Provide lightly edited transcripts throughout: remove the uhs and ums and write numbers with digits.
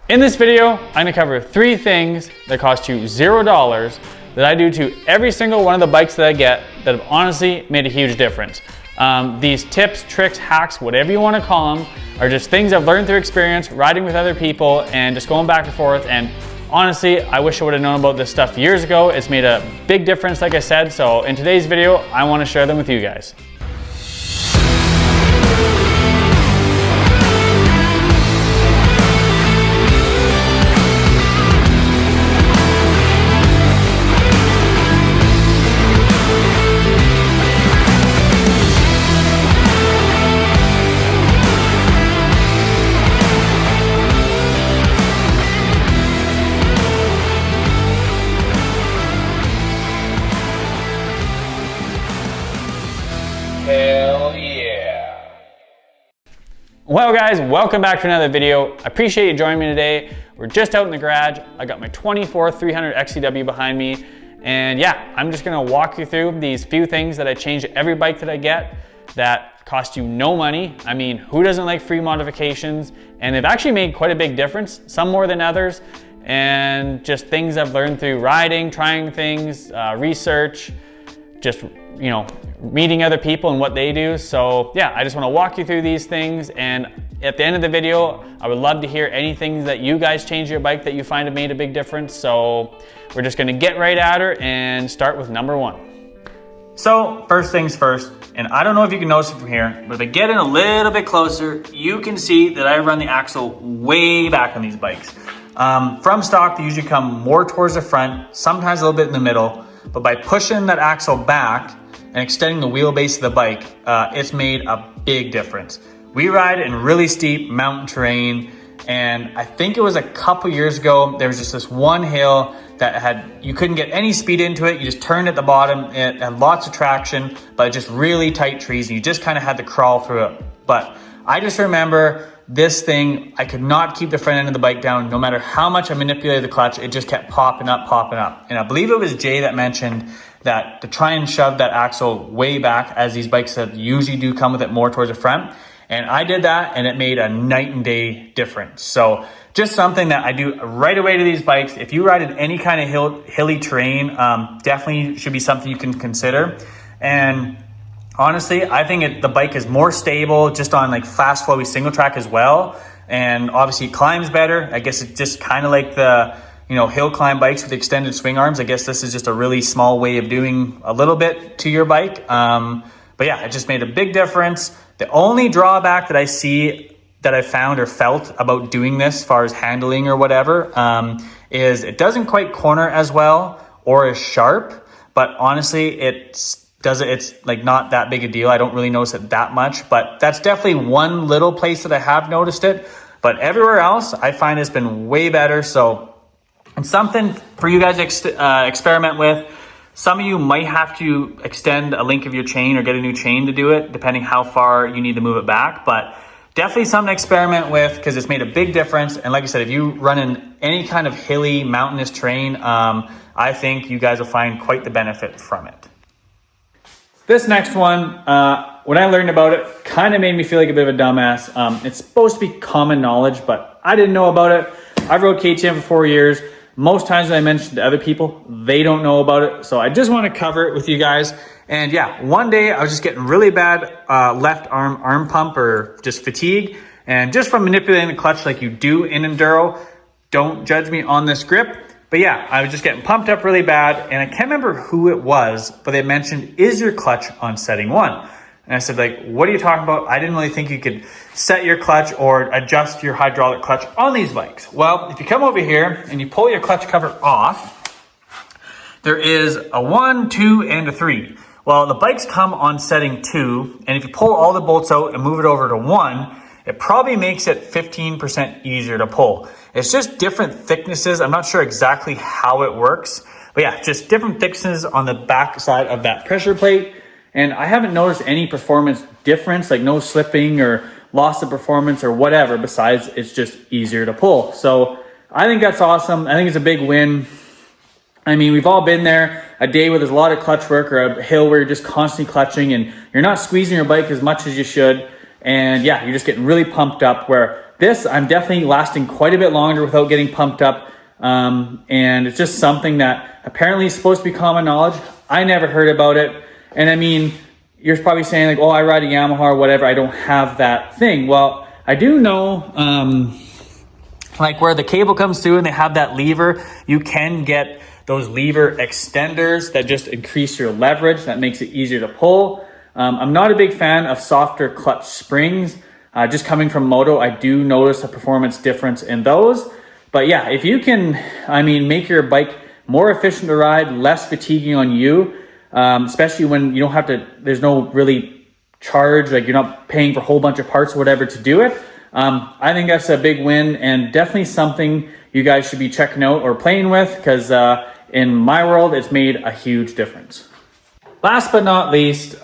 In this video, I'm gonna cover 3 things that cost you $0 that I do to every single one of the bikes that I get that have honestly made a huge difference. These tips, tricks, hacks, whatever you wanna call them, are just things I've learned through experience, riding with other people, and just going back and forth. And honestly, I wish I would have known about this stuff years ago. It's made a big difference, like I said. So in today's video, I wanna share them with you guys. Hell yeah. Well guys, welcome back to another video. I appreciate you joining me today. We're just out in the garage. I got my 24 300 XCW behind me. And yeah, I'm just gonna walk you through these few things that I change to every bike that I get that cost you no money. I mean, who doesn't like free modifications? And they've actually made quite a big difference, some more than others. And just things I've learned through riding, trying things, research, just, you know, meeting other people and what they do. So yeah, I just want to walk you through these things, and at the end of the video, I would love to hear any things that you guys change your bike that you find have made a big difference. So we're just going to get right at her and start with number 1. So first things first, and I don't know if you can notice it from here, but if I get in a little bit closer, you can see that I run the axle way back on these bikes. From stock, they usually come more towards the front, sometimes a little bit in the middle, but by pushing that axle back and extending the wheelbase of the bike, it's made a big difference. We ride in really steep mountain terrain, and I think it was a couple years ago, there was just this one hill that you couldn't get any speed into it. You just turned at the bottom, it had lots of traction, but just really tight trees, and you just kind of had to crawl through it. But I just remember this thing, I could not keep the front end of the bike down. No matter how much I manipulated the clutch, it just kept popping up. And I believe it was Jay that mentioned that to try and shove that axle way back, as these bikes that usually do come with it more towards the front. And I did that, and it made a night and day difference. So just something that I do right away to these bikes. If you ride in any kind of hilly terrain, definitely should be something you can consider. And honestly, I think the bike is more stable just on like fast flowy single track as well. And obviously it climbs better. I guess it's just kind of like the, you know, hill climb bikes with extended swing arms. I guess this is just a really small way of doing a little bit to your bike. But yeah, it just made a big difference. The only drawback that I see that I found or felt about doing this as far as handling or whatever, is it doesn't quite corner as well or as sharp, but honestly, it's like not that big a deal. I don't really notice it that much, but that's definitely one little place that I have noticed it. But everywhere else, I find it's been way better. So it's something for you guys to experiment with. Some of you might have to extend a link of your chain or get a new chain to do it, depending how far you need to move it back. But definitely something to experiment with, because it's made a big difference. And like I said, if you run in any kind of hilly, mountainous terrain, I think you guys will find quite the benefit from it. This next one, when I learned about it, kind of made me feel like a bit of a dumbass. It's supposed to be common knowledge, but I didn't know about it. I've rode KTM for 4 years. Most times when I mention to other people, they don't know about it. So I just want to cover it with you guys. And yeah, one day I was just getting really bad left arm pump or just fatigue. And just from manipulating the clutch like you do in enduro, don't judge me on this grip. But yeah, I was just getting pumped up really bad, and I can't remember who it was, but they mentioned, is your clutch on setting 1? And I said, like, what are you talking about? I didn't really think you could set your clutch or adjust your hydraulic clutch on these bikes. Well, if you come over here and you pull your clutch cover off, there is a 1, 2, and a 3. Well, the bikes come on setting 2, and if you pull all the bolts out and move it over to 1, it probably makes it 15% easier to pull. It's just different thicknesses. I'm not sure exactly how it works, but yeah, just different thicknesses on the back side of that pressure plate. And I haven't noticed any performance difference, like no slipping or loss of performance or whatever, besides it's just easier to pull. So I think that's awesome. I think it's a big win. I mean, we've all been there, a day where there's a lot of clutch work or a hill where you're just constantly clutching and you're not squeezing your bike as much as you should. And yeah, you're just getting really pumped up, where this, I'm definitely lasting quite a bit longer without getting pumped up. And it's just something that apparently is supposed to be common knowledge. I never heard about it. And I mean, you're probably saying like, oh, I ride a Yamaha or whatever, I don't have that thing. Well, I do know, like where the cable comes through and they have that lever, you can get those lever extenders that just increase your leverage. That makes it easier to pull. I'm not a big fan of softer clutch springs. Just coming from moto, I do notice a performance difference in those. But yeah, if you can, I mean, make your bike more efficient to ride, less fatiguing on you, especially when you don't have to, there's no really charge, like you're not paying for a whole bunch of parts or whatever to do it. I think that's a big win, and definitely something you guys should be checking out or playing with, because in my world, it's made a huge difference. Last but not least,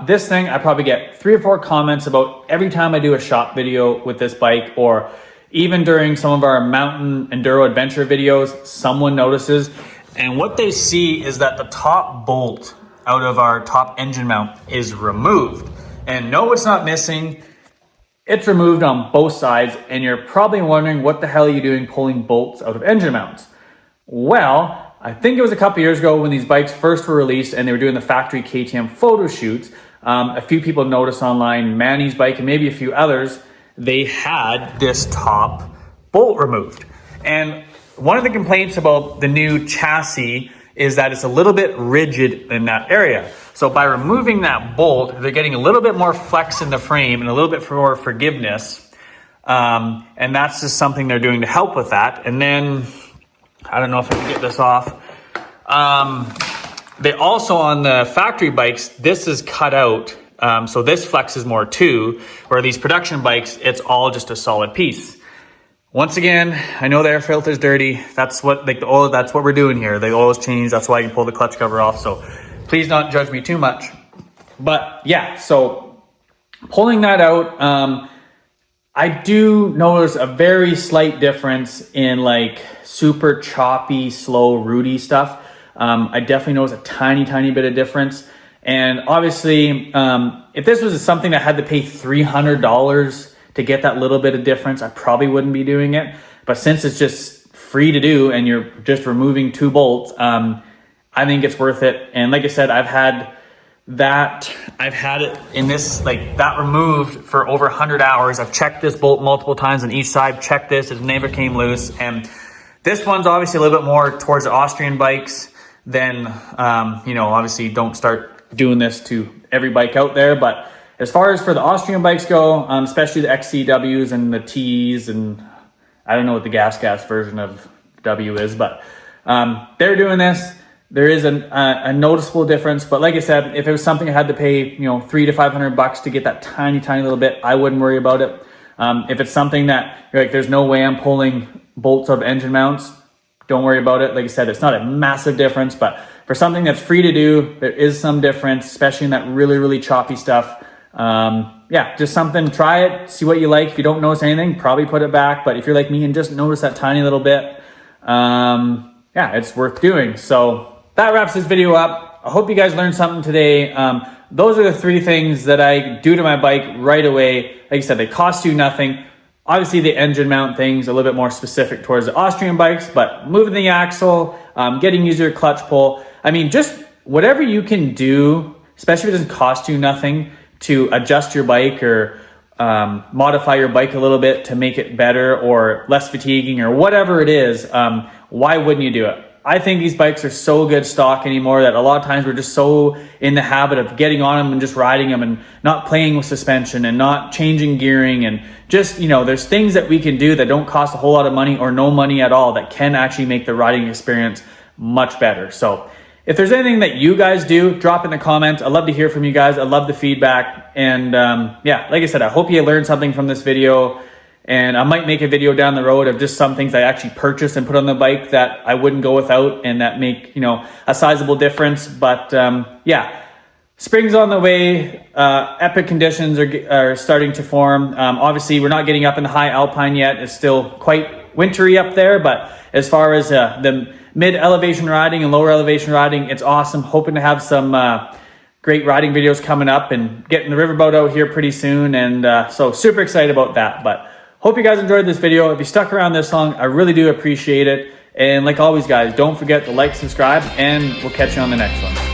this thing, I probably get 3 or 4 comments about every time I do a shop video with this bike, or even during some of our mountain enduro adventure videos, someone notices. And what they see is that the top bolt out of our top engine mount is removed. And no, it's not missing. It's removed on both sides, and you're probably wondering what the hell are you doing pulling bolts out of engine mounts? Well, I think it was a couple years ago when these bikes first were released and they were doing the factory KTM photo shoots. A few people noticed online, Manny's bike and maybe a few others, they had this top bolt removed. And one of the complaints about the new chassis is that it's a little bit rigid in that area. So by removing that bolt, they're getting a little bit more flex in the frame and a little bit more forgiveness. And that's just something they're doing to help with that. And then, I don't know if I can get this off. They also, on the factory bikes, this is cut out. So this flexes more too, where these production bikes, it's all just a solid piece. Once again, I know the air filter's dirty. That's what, like the oil, that's what we're doing here. The oil is changed. That's why you can pull the clutch cover off. So please don't judge me too much. But yeah, so pulling that out, I do notice a very slight difference in like super choppy, slow, rooty stuff. I definitely notice a tiny bit of difference. And obviously, if this was something that had to pay $300 to get that little bit of difference, I probably wouldn't be doing it. But since it's just free to do and you're just removing 2 bolts, I think it's worth it. And like I said, I've had it in this, like that removed for over 100 hours. I've checked this bolt multiple times on each side, checked this, it never came loose. And this one's obviously a little bit more towards the Austrian bikes than, you know, obviously don't start doing this to every bike out there. But as far as for the Austrian bikes go, especially the XCWs and the Ts, and I don't know what the gas version of W is, but they're doing this. There is a noticeable difference, but like I said, if it was something I had to pay, you know, $300 to $500 to get that tiny little bit, I wouldn't worry about it. If it's something that you're like, there's no way I'm pulling bolts of engine mounts, don't worry about it. Like I said, it's not a massive difference, but for something that's free to do, there is some difference, especially in that really choppy stuff. Yeah, just something, try it, see what you like. If you don't notice anything, probably put it back. But if you're like me and just notice that tiny little bit, yeah, it's worth doing. So that wraps this video up. I hope you guys learned something today. Those are the 3 things that I do to my bike right away. Like I said, they cost you nothing. Obviously the engine mount thing's a little bit more specific towards the Austrian bikes, but moving the axle, getting easier clutch pull. I mean, just whatever you can do, especially if it doesn't cost you nothing, to adjust your bike or modify your bike a little bit to make it better or less fatiguing or whatever it is, why wouldn't you do it? I think these bikes are so good stock anymore that a lot of times we're just so in the habit of getting on them and just riding them and not playing with suspension and not changing gearing, and just, you know, there's things that we can do that don't cost a whole lot of money or no money at all that can actually make the riding experience much better. So if there's anything that you guys do, drop in the comments. I'd love to hear from you guys. I love the feedback. And yeah, like I said, I hope you learned something from this video. And I might make a video down the road of just some things I actually purchased and put on the bike that I wouldn't go without and that make, you know, a sizable difference. But yeah, spring's on the way. Epic conditions are starting to form. Obviously, we're not getting up in the high alpine yet. It's still quite wintry up there. But as far as the mid elevation riding and lower elevation riding, it's awesome. Hoping to have some great riding videos coming up and getting the riverboat out here pretty soon. And so super excited about that. But hope you guys enjoyed this video. If you stuck around this long, I really do appreciate it. And like always, guys, don't forget to like, subscribe, and we'll catch you on the next one.